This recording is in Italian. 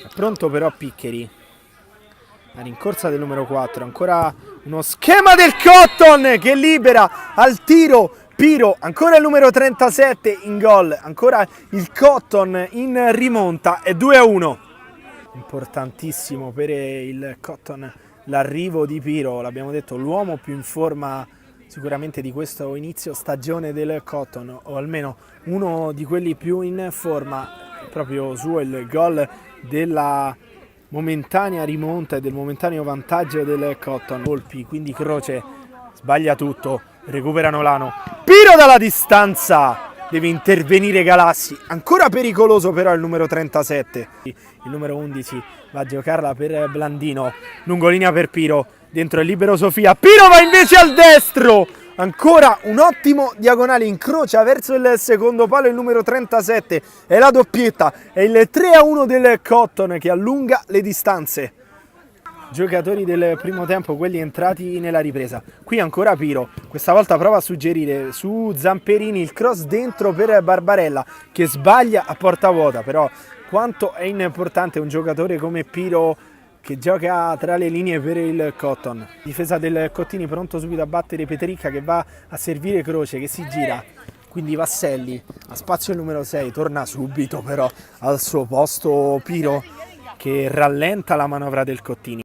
È pronto però Piccheri. La rincorsa del numero 4, ancora uno schema del Cotton che libera al tiro Piro, ancora il numero 37 in gol, ancora il Cotton in rimonta, è 2-1. Importantissimo per il Cotton l'arrivo di Piro, l'abbiamo detto, l'uomo più in forma sicuramente di questo inizio stagione del Cotton, o almeno uno di quelli più in forma, proprio su il gol della momentanea rimonta e del momentaneo vantaggio del Cotton. Colpi, quindi Croce sbaglia tutto, recupera Nolano, Piro dalla distanza, deve intervenire Galassi, ancora pericoloso però il numero 37, il numero 11 va a giocarla per Blandino, lungolinea per Piro, dentro è libero Sofia, Piro va invece al destro, ancora un ottimo diagonale, incrocia verso il secondo palo il numero 37, è la doppietta, è il 3-1 del Cotton che allunga le distanze. Giocatori del primo tempo, quelli entrati nella ripresa. Qui ancora Piro, questa volta prova a suggerire su Zamperini il cross dentro per Barbarella che sbaglia a porta vuota, però quanto è importante un giocatore come Piro che gioca tra le linee per il Cotton. Difesa del Cottini pronto subito a battere Petericca che va a servire Croce che si gira. Quindi Vasselli a spazio il numero 6, torna subito però al suo posto Piro che rallenta la manovra del Cottini.